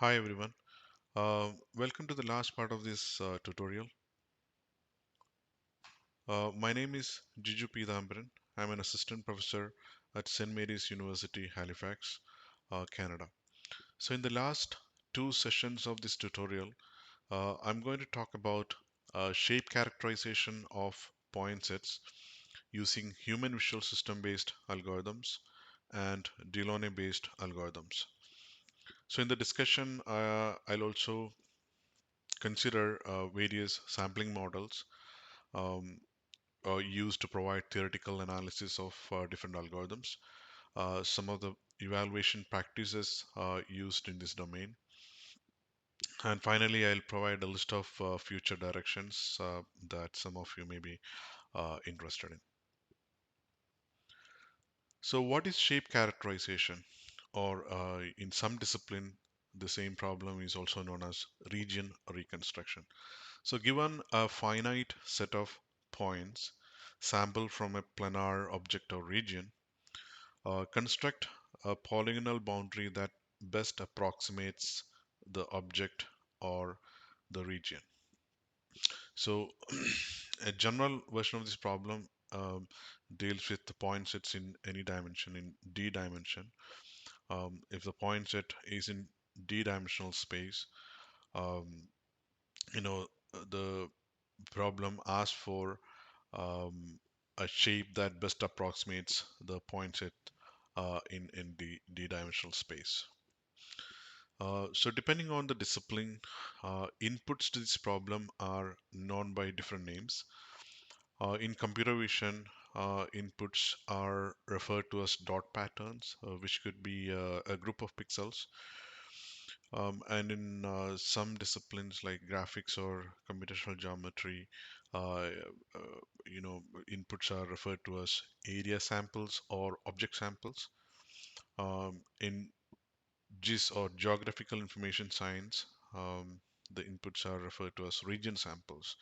Hi everyone. Welcome to the last part of this tutorial. My name is Jiju P. Dhambaran. I'm an assistant professor at St. Mary's University, Halifax, Canada. So in the last two sessions of this tutorial, I'm going to talk about shape characterization of point sets using human visual system based algorithms and Delaunay based algorithms. So in the discussion, I'll also consider various sampling models um, used to provide theoretical analysis of different algorithms, some of the evaluation practices used in this domain, and finally, I'll provide a list of future directions that some of you may be interested in. So, what is shape characterization? Or in some discipline, the same problem is also known as region reconstruction. So given a finite set of points sampled from a planar object or region, construct a polygonal boundary that best approximates the object or the region. So a general version of this problem deals with the point sets in any dimension in D dimension. If the point set is in D-dimensional space, um, you know, the problem asks for um, a shape that best approximates the point set in the d-dimensional space. So depending on the discipline, inputs to this problem are known by different names. In computer vision, inputs are referred to as dot patterns, which could be a group of pixels. And in some disciplines like graphics or computational geometry, uh, inputs are referred to as area samples or object samples. In GIS or geographical information science, the inputs are referred to as region samples.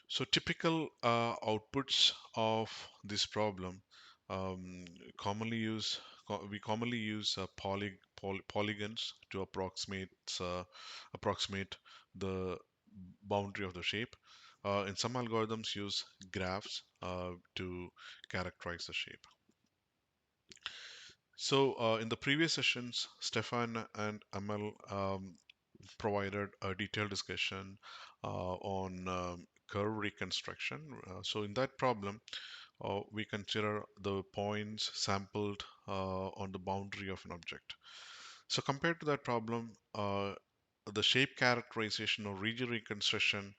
So typical outputs of this problem um, commonly use we commonly use polygons to approximate the boundary of the shape. In some algorithms use graphs to characterize the shape. So in the previous sessions, Stefan and Amal provided a detailed discussion on curve reconstruction. So in that problem, we consider the points sampled on the boundary of an object. So compared to that problem, the shape characterization or region reconstruction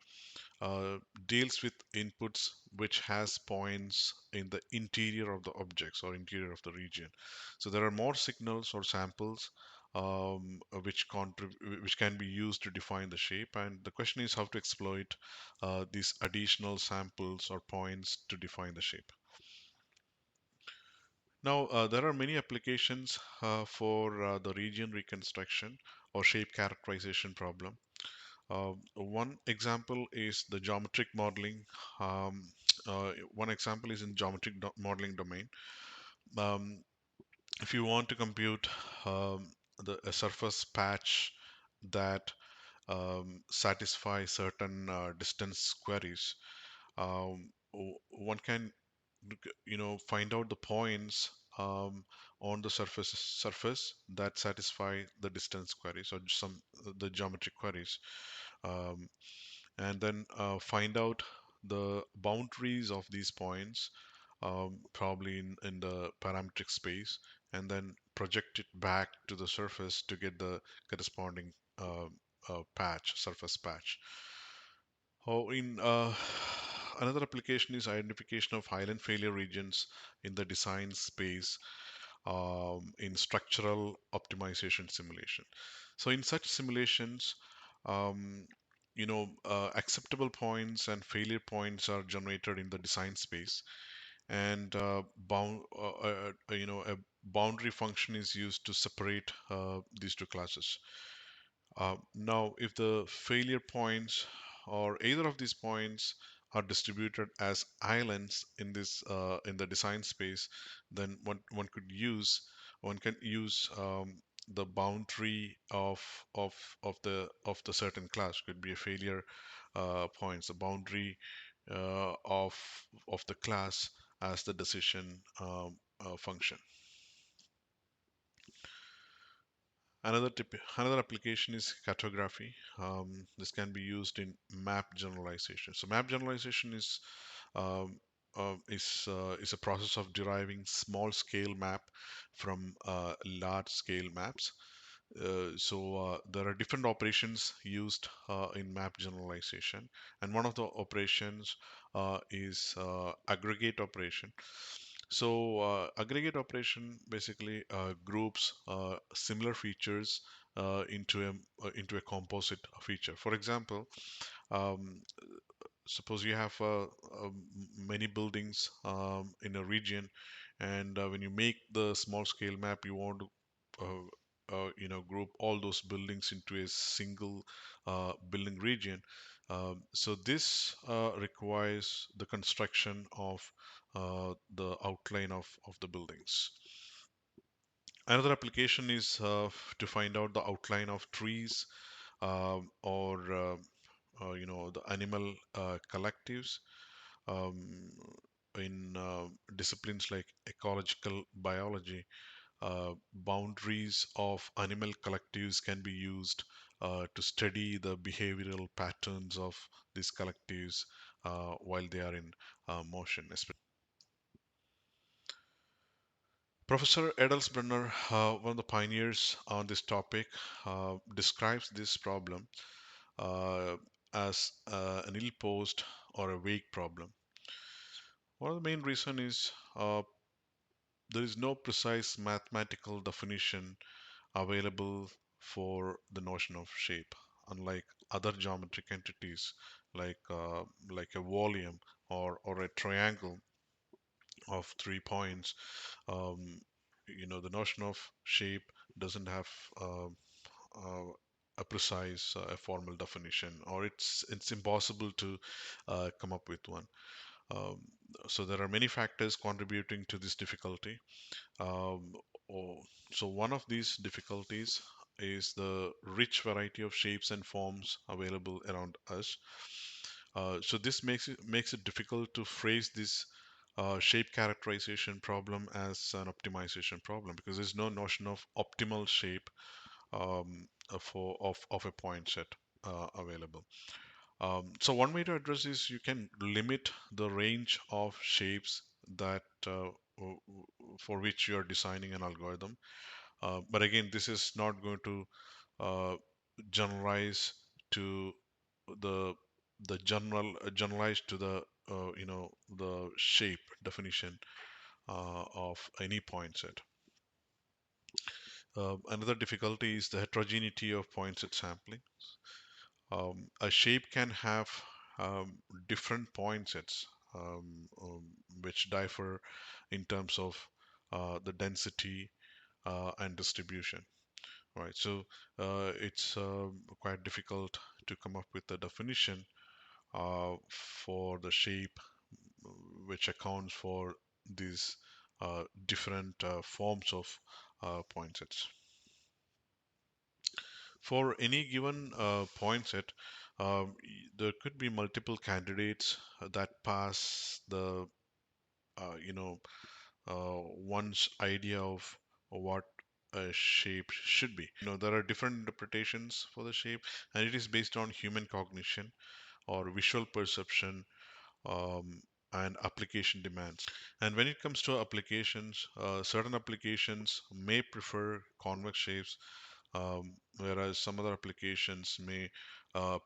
uh, deals with inputs which has points in the interior of the objects or interior of the region. So there are more signals or samples which can be used to define the shape. And the question is how to exploit these additional samples or points to define the shape. Now, there are many applications for the region reconstruction or shape characterization problem. One example is the geometric modeling. Um, One example is in geometric modeling domain. Um, if you want to compute a surface patch that satisfy certain distance queries, one can find out the points on the surface that satisfy the distance queries or some the geometric queries, um, and then find out the boundaries of these points, probably in the parametric space, and then project it back to the surface to get the corresponding surface patch. Another application is identification of highland failure regions in the design space in structural optimization simulation. So in such simulations, um, acceptable points and failure points are generated in the design space, and a boundary function is used to separate these two classes. Now, if the failure points or either of these points are distributed as islands in the design space, then one can use the boundary of the certain class could be a failure points, the boundary of the class as the decision function. Another application is cartography. This can be used in map generalization. So map generalization um, is a process of deriving small scale map from large scale maps. So there are different operations used in map generalization, and one of the operations is aggregate operation. So aggregate operation basically groups similar features into a composite feature. For example, um, suppose you have many buildings in a region, and when you make the small scale map, you want to group all those buildings into a single building region. So this requires the construction of the outline of the buildings. Another application is to find out the outline of trees or the animal collectives um, in disciplines like ecological biology. Boundaries of animal collectives can be used to study the behavioral patterns of these collectives while they are in motion. Professor Edelsbrenner, one of the pioneers on this topic, describes this problem uh, as an ill-posed or a vague problem. One of the main reason is there is no precise mathematical definition available for the notion of shape, unlike other geometric entities like like a volume or a triangle of 3 points. Um, the notion of shape doesn't have uh, uh, a precise, a formal definition, or it's impossible to come up with one. Um, so there are many factors contributing to this difficulty. Um, oh, so one of these difficulties is the rich variety of shapes and forms available around us. So this makes it difficult to phrase this shape characterization problem as an optimization problem, because there's no notion of optimal shape of a point set available. So one way to address this, you can limit the range of shapes that for which you are designing an algorithm. But again, this is not going to uh, generalize to the generalized to the the shape definition of any point set. Another difficulty is the heterogeneity of point set sampling. A shape can have different point sets which differ in terms of the density and distribution. Right, so it's quite difficult to come up with a definition for the shape which accounts for these different forms of point sets. For any given point set, there could be multiple candidates that pass the you know one's idea of what a shape should be. There are different interpretations for the shape, and it is based on human cognition or visual perception um, and application demands. And when it comes to applications, certain applications may prefer convex shapes, whereas some other applications may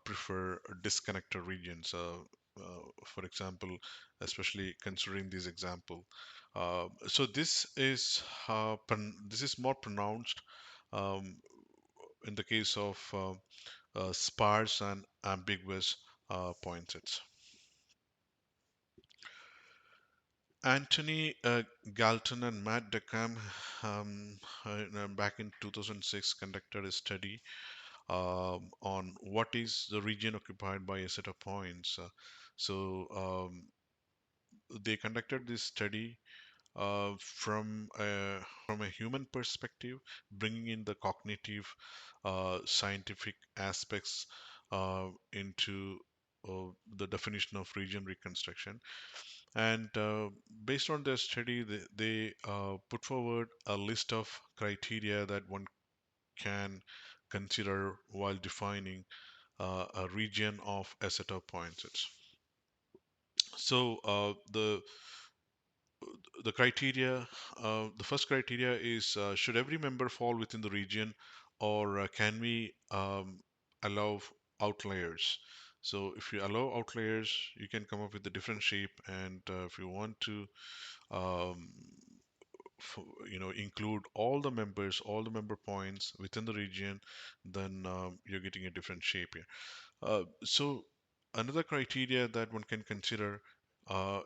prefer disconnected regions. For example, especially considering this example. So this is more pronounced um, in the case of sparse and ambiguous point sets. Anthony Galton and Matt Deckham back in 2006 conducted a study on what is the region occupied by a set of points. So they conducted this study from a human perspective, bringing in the cognitive, scientific aspects into the definition of region reconstruction. And based on their study, they put forward a list of criteria that one can consider while defining a region of a set of points. So the criteria, the first criteria is should every member fall within the region, or can we allow outliers? So if you allow outliers, you can come up with a different shape, and if you want to um, include all the members, all the member points within the region, then you're getting a different shape here. So another criteria that one can consider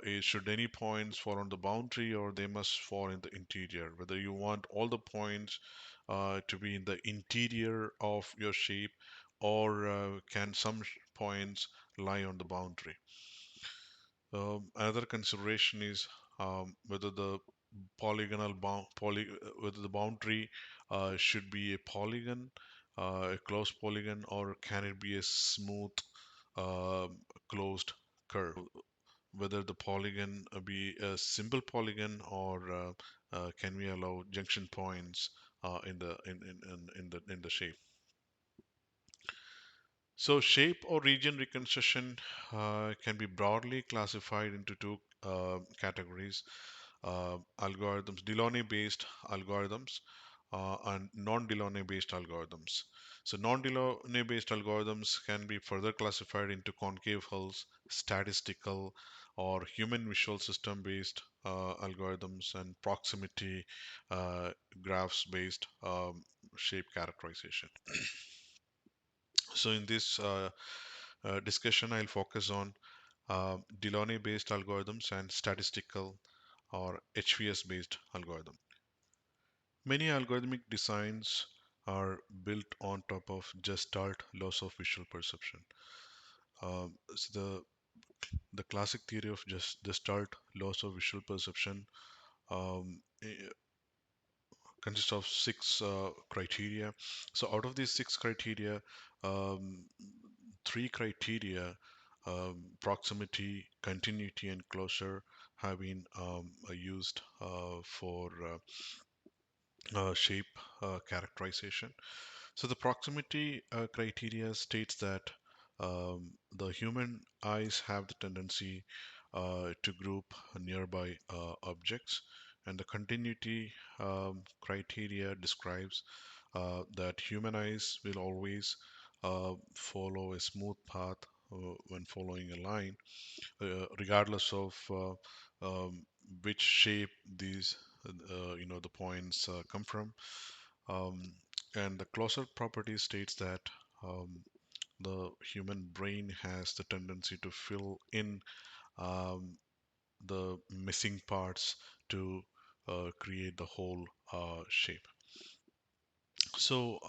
is should any points fall on the boundary, or they must fall in the interior. Whether you want all the points to be in the interior of your shape, or can some points lie on the boundary. Another consideration is whether the whether the boundary should be a polygon, a closed polygon, or can it be a smooth closed curve? Whether the polygon be a simple polygon, or can we allow junction points in the shape? So shape or region reconstruction can be broadly classified into two categories: algorithms, Delaunay based algorithms, and non-Delaunay based algorithms. So non-Delaunay based algorithms can be further classified into concave hulls, statistical or human visual system based algorithms, and proximity graphs based shape characterization. So in this discussion, I'll focus on Delaunay based algorithms and statistical or HVS based algorithm. Many algorithmic designs are built on top of Gestalt loss of visual perception. So the classic theory of Gestalt loss of visual perception um, consists of six criteria. So out of these six criteria, um, three criteria, proximity, continuity, and closure, have been used for shape characterization. So the proximity criteria states that the human eyes have the tendency to group nearby objects, and the continuity criteria describes that human eyes will always follow a smooth path when following a line, regardless of which shape these the points come from. um, and the closer property states that um, the human brain has the tendency to fill in um, the missing parts to create the whole shape. So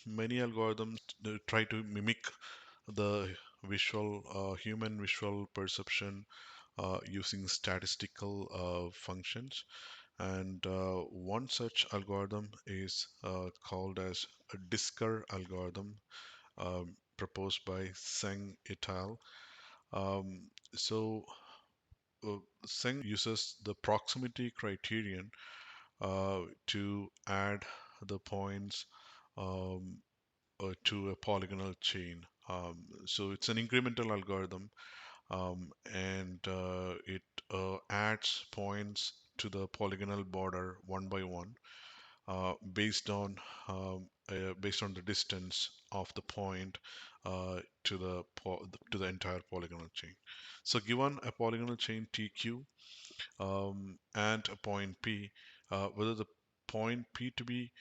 many algorithms try to mimic the human visual perception using statistical functions. And one such algorithm is called as a Disker algorithm, proposed by Seng et al. Um, so Seng uses the proximity criterion to add the points um, to a polygonal chain. So it's an incremental algorithm, and it adds points to the polygonal border one by one, based on the distance of the point to the entire polygonal chain. So given a polygonal chain TQ and a point P, whether the point P to be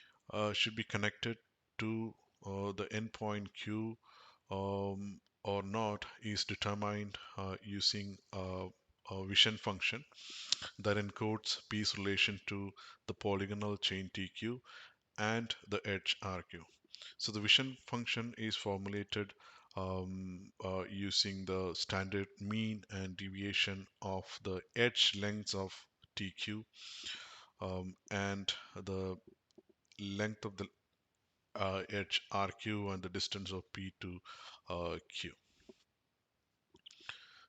should be connected to the endpoint Q or not is determined using a vision function that encodes P's relation to the polygonal chain TQ and the edge RQ. So the vision function is formulated using the standard mean and deviation of the edge lengths of TQ, and the length of the edge RQ and the distance of P to Q.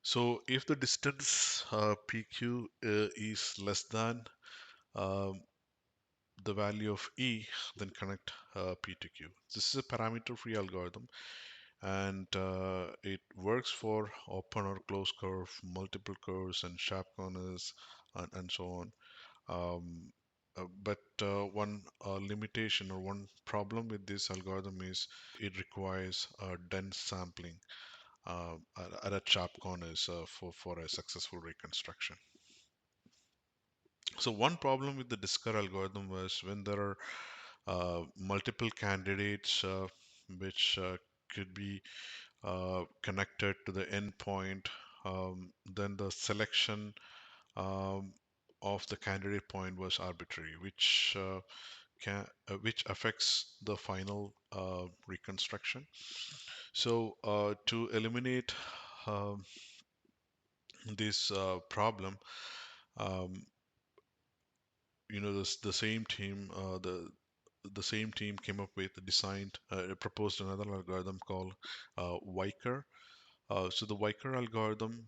So if the distance PQ is less than um, the value of E, then connect P to Q. This is a parameter-free algorithm, and it works for open or closed curve, multiple curves, and sharp corners, and so on. But one limitation or one problem with this algorithm is it requires dense sampling at sharp corners for a successful reconstruction. So one problem with the Discover algorithm was when there are multiple candidates which could be connected to the endpoint, then the selection um, of the candidate point was arbitrary, which affects the final reconstruction. So to eliminate um, this problem, um, the same team, the same team came up with designed, proposed another algorithm called VICUR. So the VICUR algorithm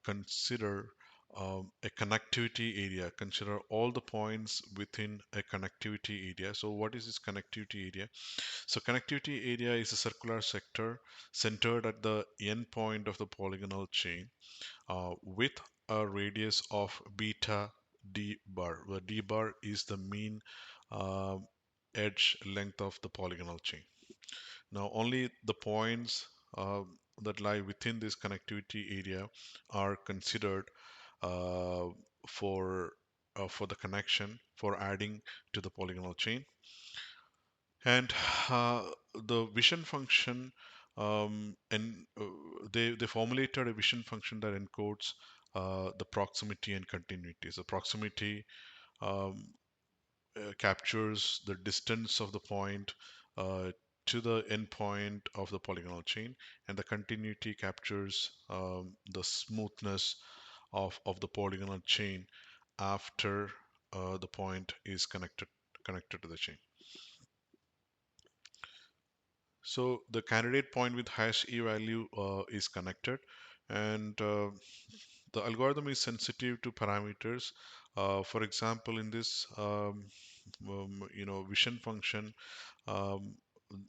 consider a connectivity area, consider all the points within a connectivity area. So what is this connectivity area? So connectivity area is a circular sector centered at the end point of the polygonal chain with a radius of beta d bar, where d bar is the mean uh, edge length of the polygonal chain. Now, only the points that lie within this connectivity area are considered uh, for for the connection for adding to the polygonal chain. And the vision function, and they formulated a vision function that encodes the proximity and continuity. So proximity um, captures the distance of the point uh, to the endpoint of the polygonal chain, and the continuity captures the smoothness of the polygonal chain after the point is connected to the chain. So the candidate point with highest E value is connected, and the algorithm is sensitive to parameters. For example, in this vision function, um,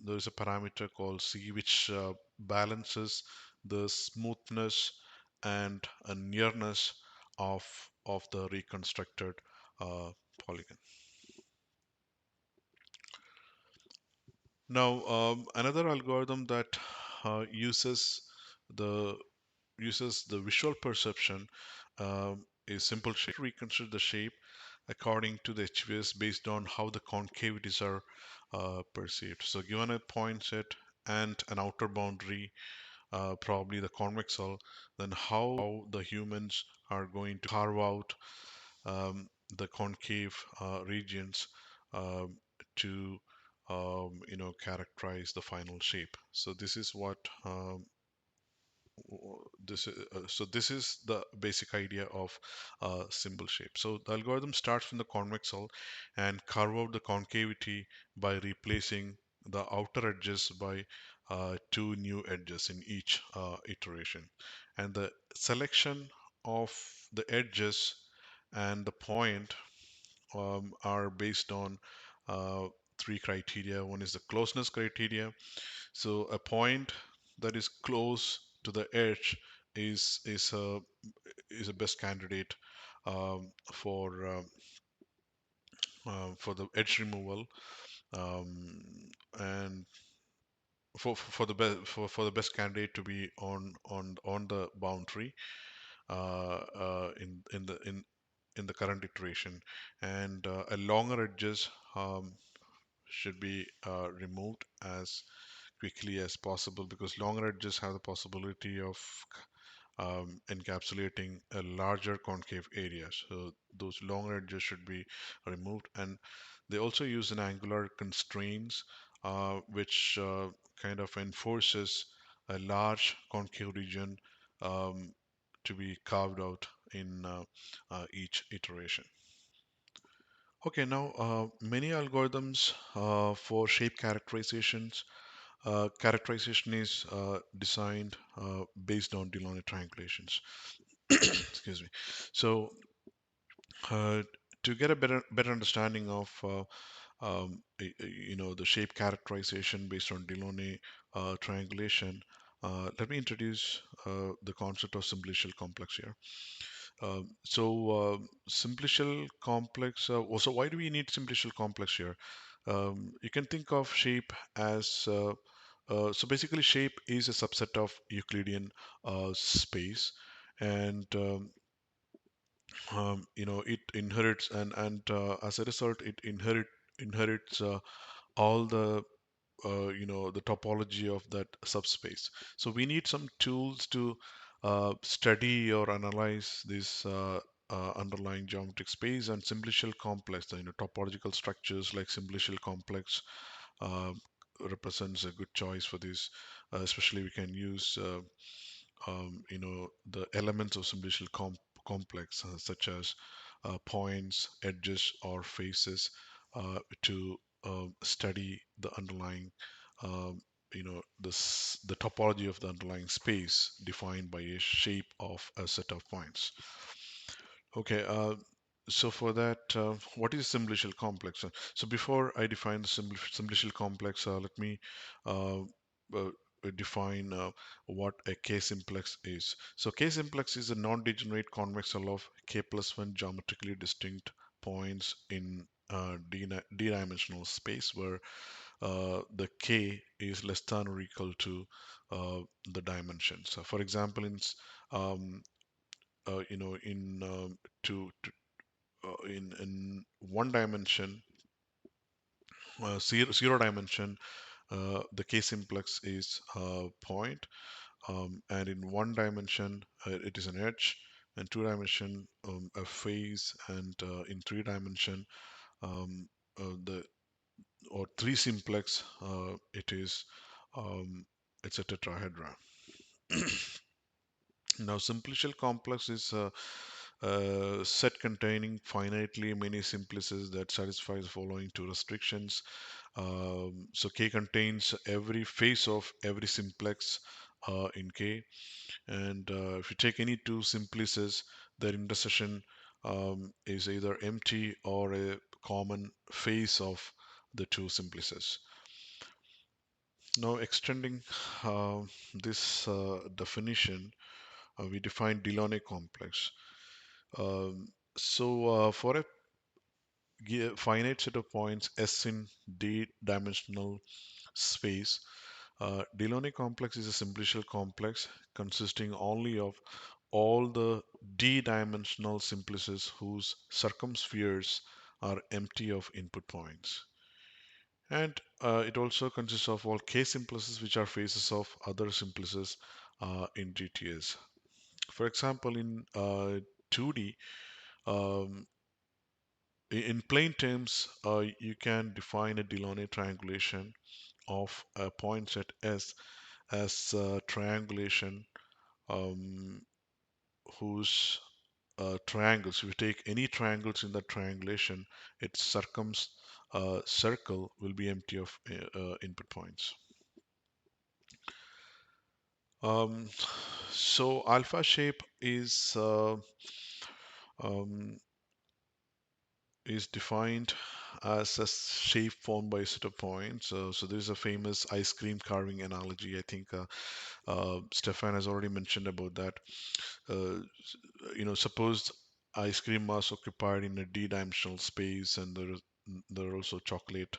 there is a parameter called C which balances the smoothness and nearness of the reconstructed uh, polygon. Now, another algorithm that uses the visual perception is simple shape. Reconstruct the shape according to the HVS based on how the concavities are perceived. So given a point set and an outer boundary, probably the convex hull, then how the humans are going to carve out the concave regions um, to characterize the final shape. So this is what this is the basic idea of symbol shape. So the algorithm starts from the convex hull and carve out the concavity by replacing the outer edges by two new edges in each iteration, and the selection of the edges and the point are based on uh, three criteria. One is the closeness criteria. So a point that is close to the edge is a best candidate for the edge removal, um, and for the best candidate to be on the boundary in the current iteration, and a longer edges should be removed as quickly as possible, because longer edges have the possibility of encapsulating a larger concave area. So those longer edges should be removed, and they also use an angular constraints which kind of enforces a large concave region um, to be carved out in each iteration. Okay, now many algorithms for shape characterizations. Characterization is designed based on Delaunay triangulations. Excuse me. So uh, to get a better understanding of the shape characterization based on Delaunay triangulation, let me introduce the concept of simplicial complex here. Simplicial complex. So why do we need simplicial complex here? You can think of shape as so basically shape is a subset of Euclidean space, and it inherits and as a result it inherits all the topology of that subspace. So we need some tools to study or analyze this underlying geometric space, and simplicial complex, topological structures like simplicial complex uh, represents a good choice for this. Especially we can use the elements of simplicial complex, such as points, edges, or faces, to study the underlying, the topology of the underlying space defined by a shape of a set of points. Okay, so for that, what is simplicial complex? So before I define the simplicial complex, let me uh, uh, define what a K-simplex is. So K-simplex is a non-degenerate convex hull of K plus one geometrically distinct points in D-dimensional space where the K is less than or equal to the dimensions. So for example, um, in in one dimension, zero dimension, the K-simplex is a point, and in one dimension, it is an edge, and two dimension, a face, and in three dimension, um, the or three simplex, it is it's a tetrahedron. Now, simplicial complex is a set containing finitely many simplices that satisfies the following two restrictions. So K contains every face of every simplex in K, and if you take any two simplices, their intersection is either empty or a common face of the two simplices. Now, extending uh, this definition, we define Delaunay complex. For a finite set of points S in D-dimensional space, Delaunay complex is a simplicial complex consisting only of all the D-dimensional simplices whose circumspheres are empty of input points. And it also consists of all K simplices which are faces of other simplices in GTS. For example, in 2D, um, in plain terms, you can define a Delaunay triangulation of a point set S as a triangulation um, whose triangles, if you take any triangles in that triangulation, its circle will be empty of input points. Um, so alpha shape um, is defined as a shape formed by a set of points. So there's a famous ice cream carving analogy. I think Stefan has already mentioned about that. Uh, Suppose ice cream was occupied in a d-dimensional space, and there are also chocolate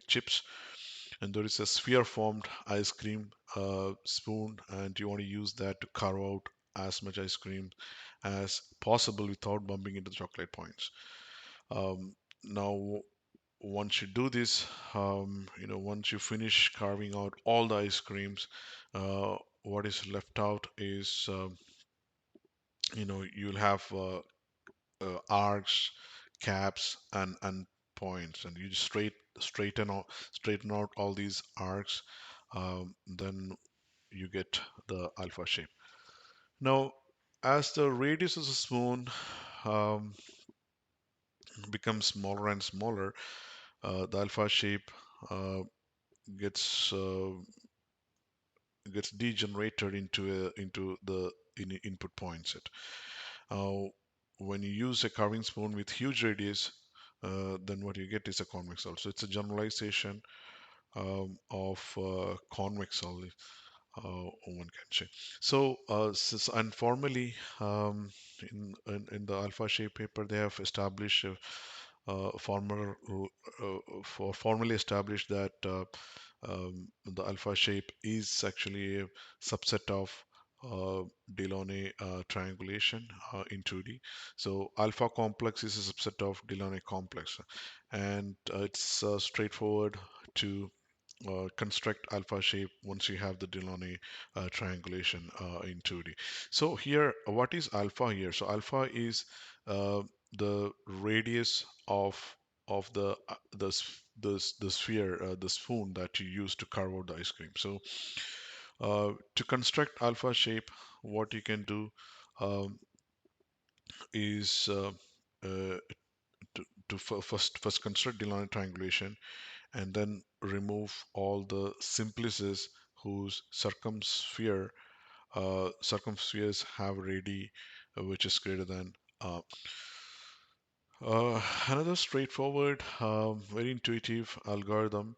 chips, and there is a sphere-formed ice cream spoon, and you want to use that to carve out as much ice cream as possible without bumping into the chocolate points. Now, once you do this, once you finish carving out all the ice creams, what is left out is, you'll have arcs, caps, and points, and you just straighten out all these arcs. Then you get the alpha shape. Now, as the radius of the spoon um, becomes smaller and smaller, the alpha shape uh, gets gets degenerated into the input point set. Uh, when you use a carving spoon with huge radius, then what you get is a convex hull. So it's a generalization of convex hull, one can say. So, and formally, in the alpha shape paper, they have established former formally established that the alpha shape is actually a subset of Delaunay triangulation in 2D. So alpha complex is a subset of Delaunay complex, and it's straightforward to construct alpha shape once you have the Delaunay triangulation in 2D. So here, what is alpha here? So alpha is uh, the radius of the sphere, the spoon that you use to carve out the ice cream. So to construct alpha shape, what you can do um, is uh, to first construct Delaunay triangulation and then remove all the simplices whose circumspheres have radii which is greater than another straightforward, very intuitive algorithm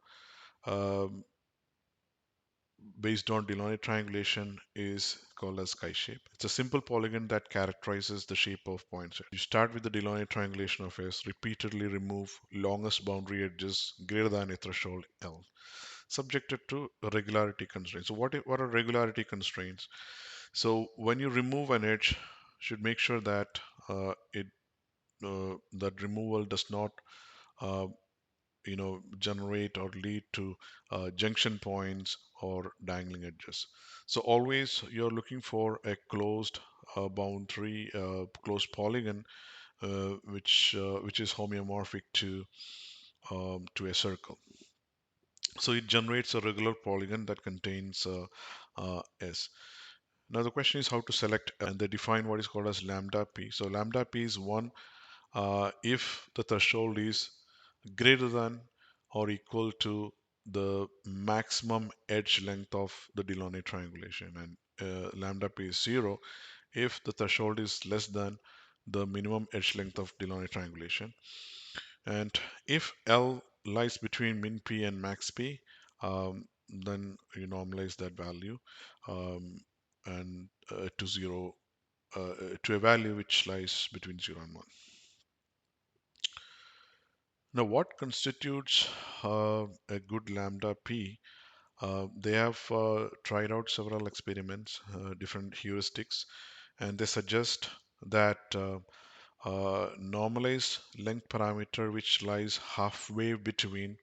um, based on Delaunay triangulation is called as chi-shape. It's a simple polygon that characterizes the shape of points. You start with the Delaunay triangulation of S, repeatedly remove longest boundary edges greater than a threshold L, subjected to regularity constraints. So what are regularity constraints? So when you remove an edge, should make sure that it that removal does not uh, generate or lead to junction points or dangling edges. So always you're looking for a closed boundary, closed polygon, which is homeomorphic to a circle. So it generates a regular polygon that contains S. Now the question is how to select, and they define what is called as lambda p. So lambda p is one if the threshold is greater than or equal to the maximum edge length of the Delaunay triangulation, and lambda p is 0 if the threshold is less than the minimum edge length of Delaunay triangulation. And if L lies between min p and max p, then you normalize that value and to 0 to a value which lies between 0 and 1. Now, what constitutes a good lambda p? They have tried out several experiments, different heuristics, and they suggest that normalized length parameter, which lies halfway between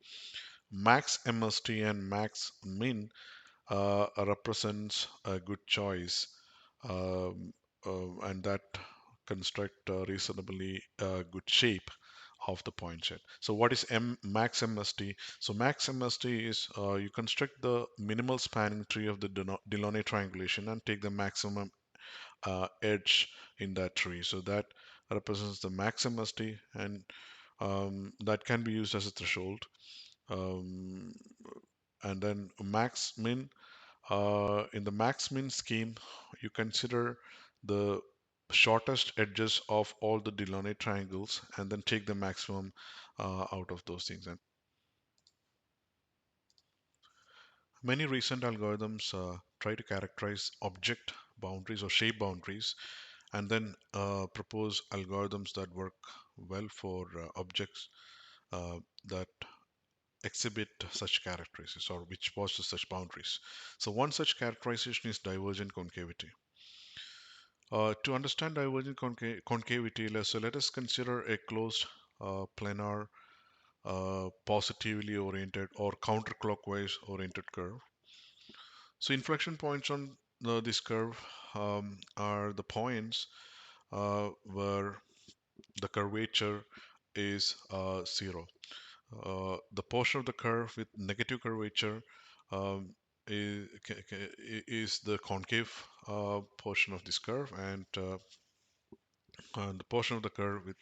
max MST and max min, represents a good choice, um, and that construct a reasonably good shape of the point set. So what is max MST? So max MST is you construct the minimal spanning tree of the Delaunay triangulation and take the maximum edge in that tree. So that represents the max MST, and that can be used as a threshold. Um, and then max min, in the max min scheme, you consider the shortest edges of all the Delaunay triangles and then take the maximum out of those things. And many recent algorithms try to characterize object boundaries or shape boundaries and then propose algorithms that work well for objects that exhibit such characteristics or which possess such boundaries. So one such characterization is divergent concavity. To understand divergent concavity, let us consider a closed planar positively oriented or counterclockwise oriented curve. So inflection points on this curve are the points where the curvature is 0. The portion of the curve with negative curvature is the concave portion of this curve, and the portion of the curve with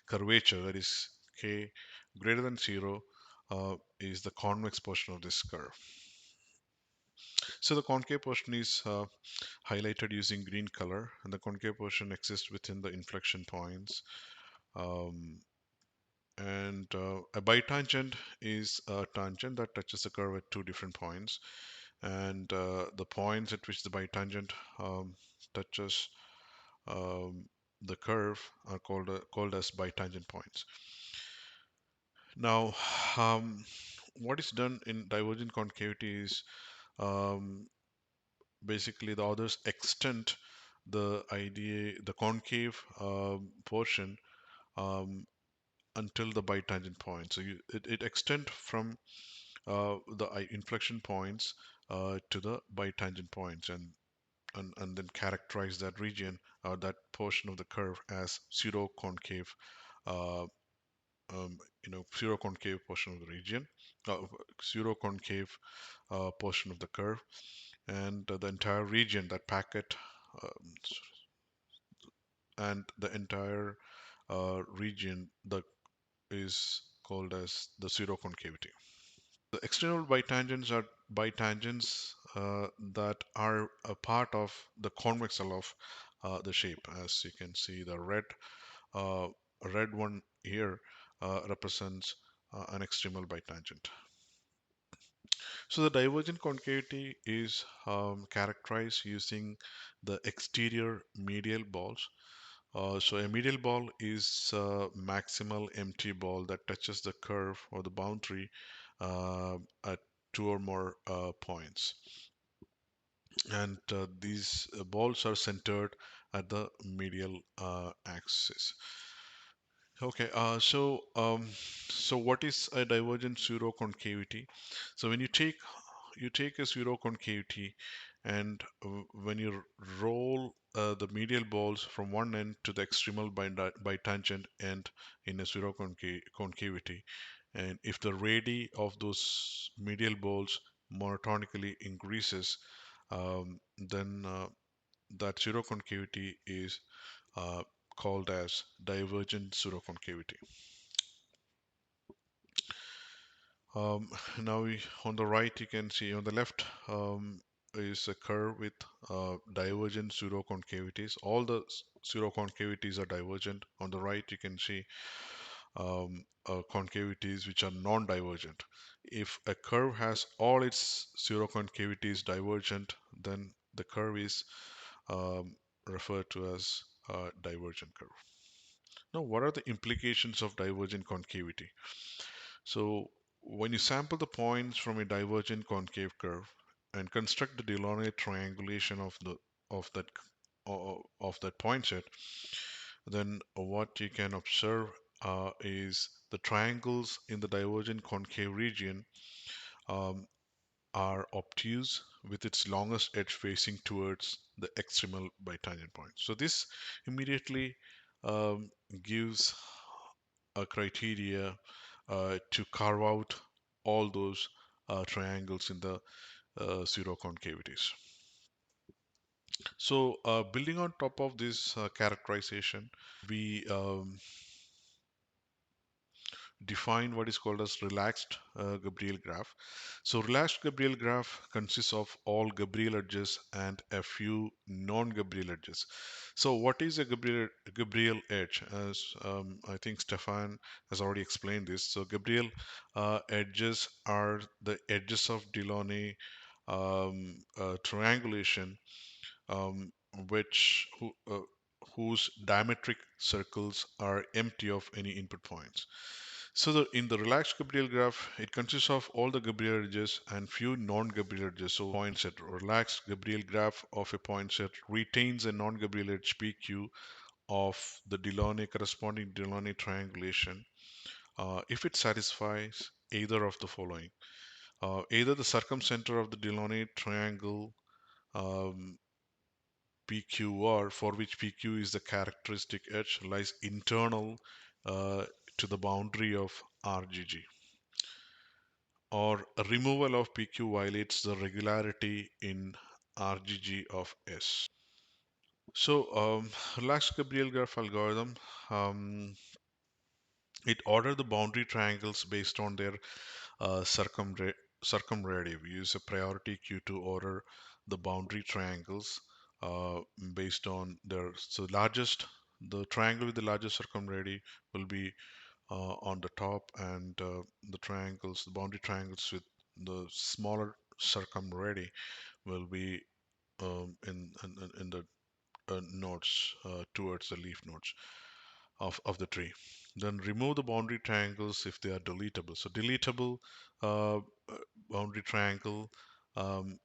curvature, that is k greater than 0, is the convex portion of this curve. So the concave portion is highlighted using green color, and the concave portion exists within the inflection points. Um, and a bitangent is a tangent that touches the curve at two different points, and the points at which the bitangent touches um, the curve are called as bitangent points. Now, um, what is done in divergent concavity is um, basically the authors extend the concave portion um, until the bitangent point. So it extends from the inflection points to the bitangent points, and then characterize that region or that portion of the curve as pseudo concave, uh, pseudo concave portion of the region, uh, pseudo concave portion of the curve, and the entire region, that packet, um, and the entire region that is called as the pseudo concavity. The external bitangents are bitangents that are a part of the convexal of the shape. As you can see, the uh, red one here represents an extremal bitangent. So the divergent concavity is characterized using the exterior medial balls. So a medial ball is a maximal empty ball that touches the curve or the boundary at two or more points. And these balls are centered at the medial axis. Okay, so what is a divergent pseudoconcavity? So when you take a pseudoconcavity, and when you roll the medial balls from one end to the extremal bitangent end in a pseudoconcavity, and if the radii of those medial balls monotonically increases, then that pseudoconcavity is uh, called as divergent pseudoconcavity. Um, Now on the right you can see, on the left is a curve with divergent pseudoconcavities. All the pseudoconcavities are divergent. On the right you can see concavities which are non-divergent. If a curve has all its pseudoconcavities divergent, then the curve is referred to as a divergent curve. Now, what are the implications of divergent concavity? So, when you sample the points from a divergent concave curve and construct the Delaunay triangulation of that of that point set, then what you can observe is the triangles in the divergent concave region um, are obtuse with its longest edge facing towards the extremal bitangent point. So this immediately um, gives a criteria to carve out all those triangles in the pseudoconcavities. So building on top of this characterization, we define what is called as relaxed Gabriel graph. So relaxed Gabriel graph consists of all Gabriel edges and a few non-Gabriel edges. So what is a Gabriel edge? As I think Stefan has already explained this. So Gabriel edges are the edges of Delaunay triangulation, um, which whose diametric circles are empty of any input points. So in the relaxed Gabriel graph, it consists of all the Gabriel edges and few non-Gabriel edges. So point set relaxed Gabriel graph of a point set retains a non-Gabriel edge PQ of the Delaunay corresponding Delaunay triangulation if it satisfies either of the following. Either the circumcenter of the Delaunay triangle um, PQR, for which PQ is the characteristic edge, lies internal to the boundary of RGG. or a removal of PQ violates the regularity in RGG of S. So, relaxed Gabriel graph algorithm, um, it ordered the boundary triangles based on their circumradius. We use a priority queue to order the boundary triangles uh, based on their the triangle with the largest circumradius will be on the top, and the boundary triangles with the smaller circumradius will be in the nodes towards the leaf nodes of the tree. Then remove the boundary triangles if they are deletable. So deletable uh, boundary triangle um,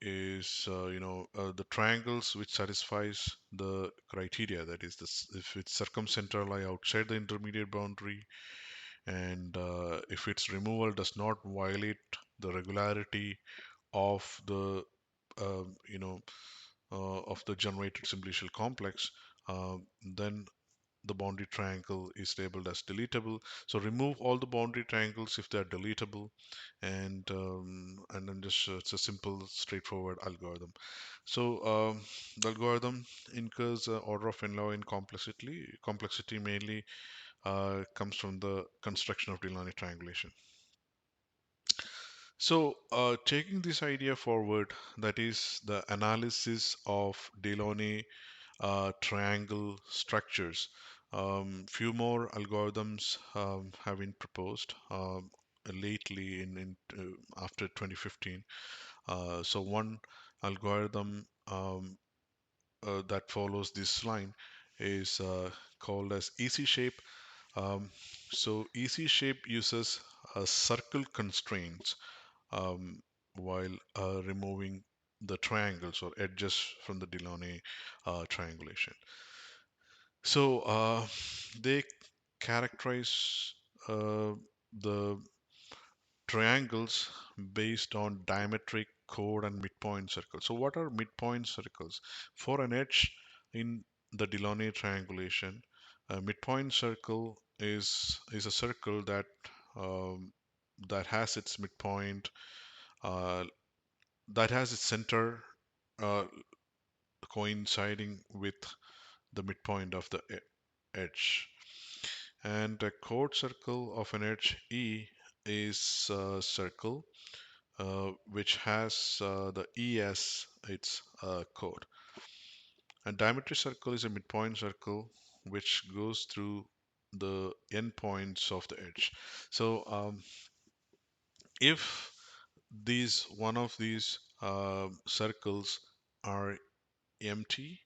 is the triangles which satisfies the criteria. That is, if its circumcenter lie outside the intermediate boundary, and if its removal does not violate the regularity of the uh, you know of the generated simplicial complex, uh, then the boundary triangle is labeled as deletable. So remove all the boundary triangles if they are deletable, and then just it's a simple, straightforward algorithm. So the algorithm incurs order of n-law in complexity. Complexity mainly comes from the construction of Delaunay triangulation. So, taking this idea forward, that is the analysis of Delaunay triangle structures. Few more algorithms have been proposed lately after 2015. So one algorithm that follows this line is called as EC shape. Um, so EC shape uses circle constraints um, while removing the triangles or edges from the Delaunay triangulation. So they characterize the triangles based on diametric, chord, and midpoint circles. So what are midpoint circles? For an edge in the Delaunay triangulation, a midpoint circle is a circle um, that has its midpoint, uh, that has its center uh, coinciding with the midpoint of the edge. And a chord circle of an edge E is a circle which has the E as its chord. A diametric circle is a midpoint circle which goes through the endpoints of the edge. So if these one of these circles are empty,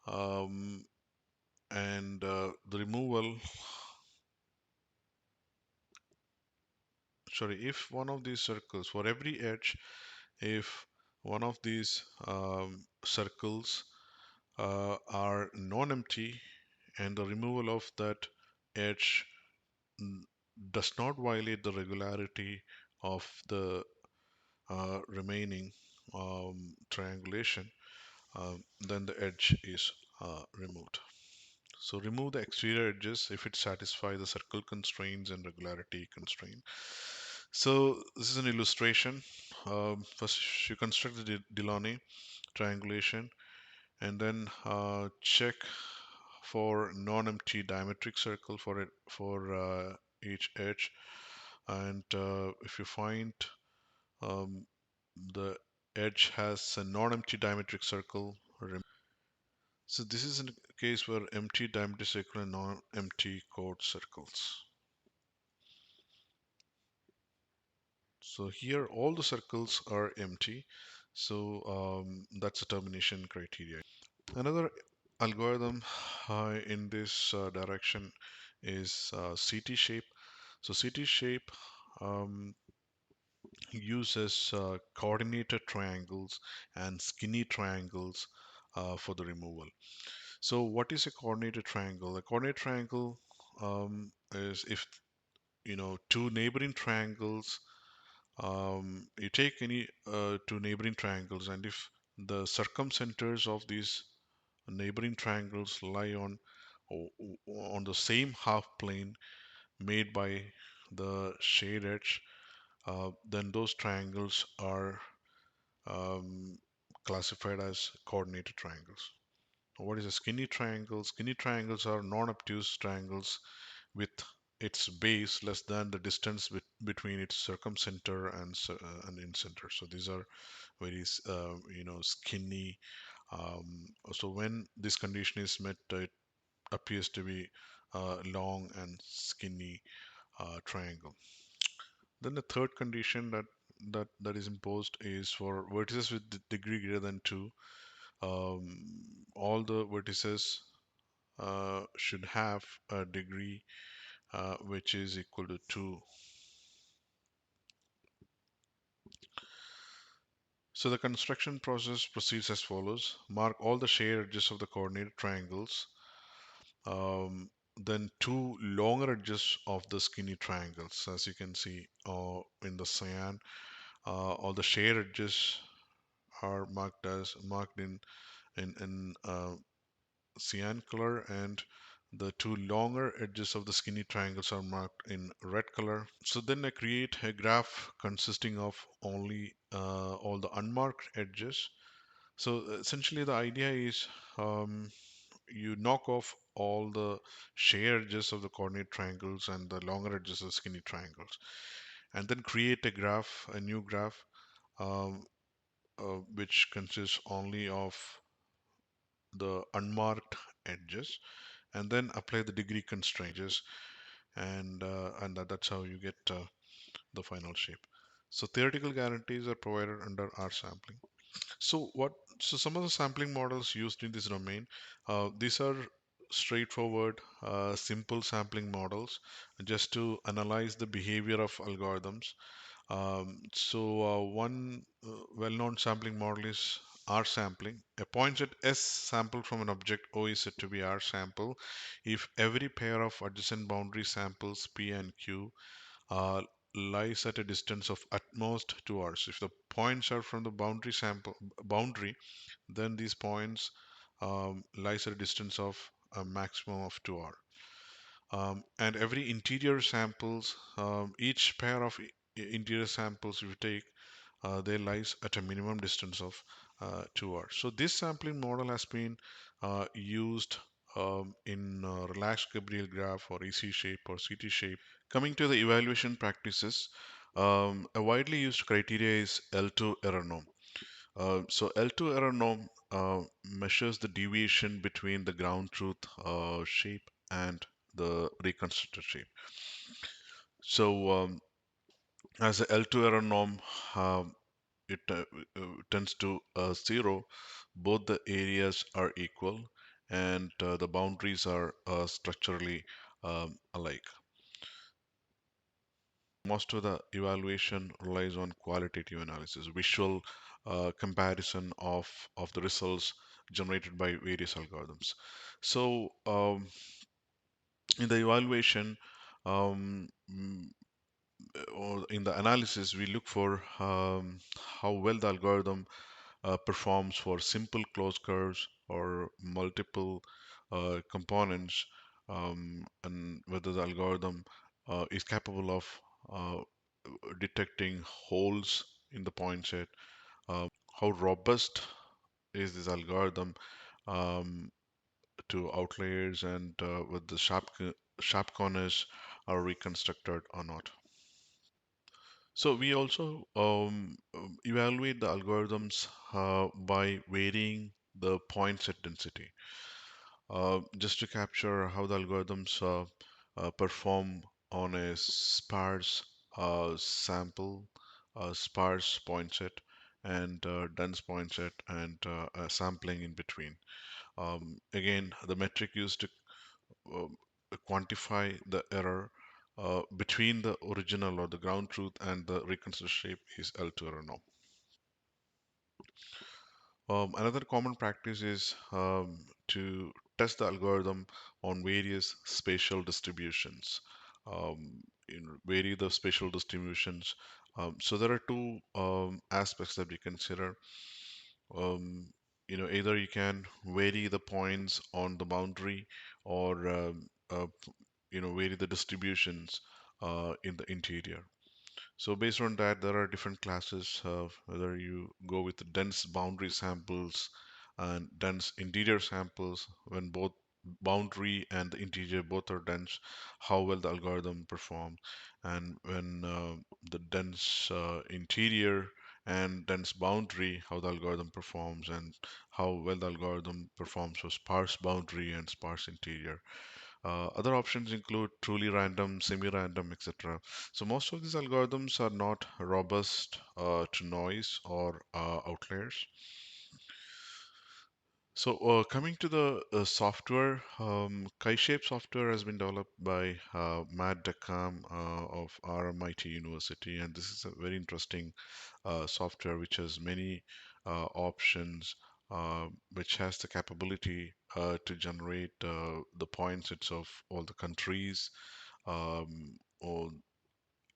um, and the removal, sorry, if one of these circles, for every edge, if one of these circles are non-empty, and the removal of that edge mm, does not violate the regularity of the remaining triangulation, then the edge is removed. So remove the exterior edges if it satisfies the circle constraints and regularity constraint. So this is an illustration. First, you construct the Delaunay triangulation, and then check for non-empty diametric circle for each edge. And if you find um, the edge has a non-empty diametric circle, so this is a case where empty diametric circle and non-empty chord circles. So here all the circles are empty. So that's a termination criteria. Another algorithm in this direction is CT shape. So CT shape um, uses coordinated triangles and skinny triangles for the removal. So what is a coordinated triangle? A coordinated triangle is if two neighboring triangles, you take any two neighboring triangles, and if the circumcenters of these neighboring triangles lie on the same half plane made by the shade edge, then those triangles are um, classified as coordinated triangles. What is a skinny triangle? Skinny triangles are non-obtuse triangles with its base less than the distance between its circumcenter and incenter. So these are very skinny. So when this condition is met, it appears to be a long and skinny triangle. Then the third condition that is imposed is for vertices with degree greater than 2. All the vertices should have a degree which is equal to 2. So the construction process proceeds as follows. Mark all the shared edges of the coordinated triangles. Um, then two longer edges of the skinny triangles. As you can see in the cyan, all the shared edges are marked in cyan color, and the two longer edges of the skinny triangles are marked in red color. So then I create a graph consisting of only all the unmarked edges. So essentially the idea is um, you knock off all the shared edges of the coordinate triangles and the longer edges of skinny triangles, and then create a new graph, um, which consists only of the unmarked edges, and then apply the degree constraints, and that's how you get the final shape. So theoretical guarantees are provided under R sampling. So what? So some of the sampling models used in this domain, these are straightforward, simple sampling models just to analyze the behavior of algorithms. One well-known sampling model is R sampling. A point set S sampled from an object O is said to be R sample if every pair of adjacent boundary samples P and Q uh, lies at a distance of at most 2 hours. If the points are from the boundary, then these points lies at a distance of a maximum of 2 hours. And every interior samples, each pair of interior samples you take, they lies at a minimum distance of 2 hours. So this sampling model has been used in relaxed Gabriel graph or EC shape or CT shape. Coming to the evaluation practices, a widely used criteria is L2 error norm. So L2 error norm measures the deviation between the ground truth shape and the reconstructed shape. So as a L2 error norm, it tends to 0. Both the areas are equal and the boundaries are structurally alike. Most of the evaluation relies on qualitative analysis, visual comparison of the results generated by various algorithms. So in the evaluation, um, mm, or in the analysis, we look for how well the algorithm performs for simple closed curves or multiple components, and whether the algorithm is capable of uh, detecting holes in the point set, how robust is this algorithm um, to outliers, and whether the sharp corners are reconstructed or not. So we also evaluate the algorithms by varying the point set density, just to capture how the algorithms perform on a sparse sample, sparse point set, and dense point set, and sampling in between. Again, the metric used to um, quantify the error between the original or the ground truth and the reconstructed shape is L2 error norm. Another common practice is to test the algorithm on various spatial distributions. Vary the spatial distributions. So there are two aspects that we consider. Um, either you can vary the points on the boundary, or vary the distributions in the interior. So based on that, there are different classes, whether you go with dense boundary samples and dense interior samples. When both boundary and the interior both are dense, how well the algorithm perform. And when the dense interior and dense boundary, how the algorithm performs, and how well the algorithm performs for sparse boundary and sparse interior. Other options include truly random, semi-random, etc. So most of these algorithms are not robust to noise or outliers. So coming to the software, KaiShape software has been developed by Matt Deckham of RMIT University, and this is a very interesting software which has many options, which has the capability to generate the points of all the countries, or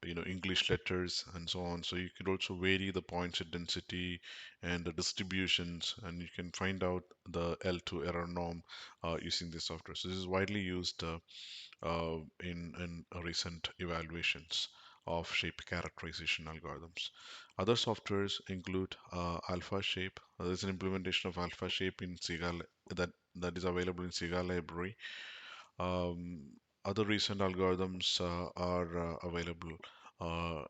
English letters and so on. So you could also vary the points at density and the distributions, and you can find out the L2 error norm using this software. So this is widely used in recent evaluations of shape characterization algorithms. Other softwares include Alpha Shape. There's an implementation of Alpha Shape in that is available in Siga library. um, Other recent algorithms are available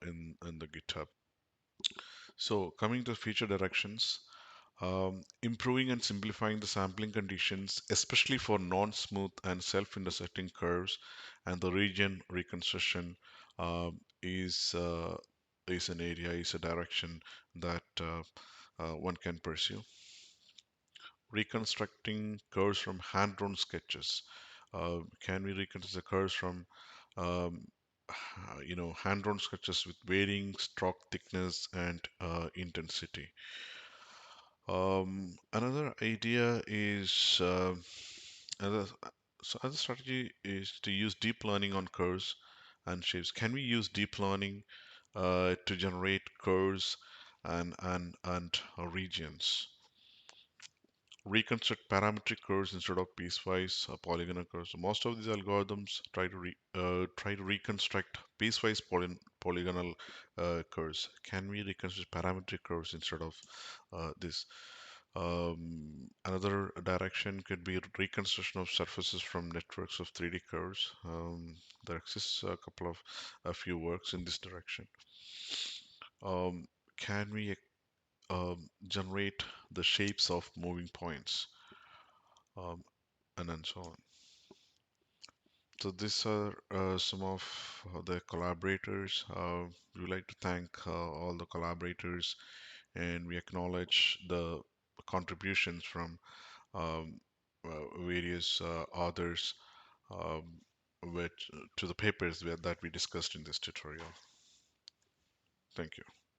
in the GitHub. So coming to future directions, improving and simplifying the sampling conditions, especially for non-smooth and self-intersecting curves, and the region reconstruction is is an area, is a direction that one can pursue. Reconstructing curves from hand-drawn sketches. Can we reconstruct the curves from um, hand-drawn sketches with varying stroke thickness and intensity? Another idea is another, so other strategy is to use deep learning on curves and shapes. Can we use deep learning to generate curves and regions? Reconstruct parametric curves instead of piecewise polygonal curves. So most of these algorithms try to reconstruct piecewise polygonal curves. Can we reconstruct parametric curves instead of this? Another direction could be reconstruction of surfaces from networks of 3D curves. There exists a few works in this direction. Um, can we generate the shapes of moving points? Um, and then so on. So these are some of the collaborators. We would like to thank all the collaborators, and we acknowledge the contributions from various authors, um, which, to the papers that we discussed in this tutorial. Thank you.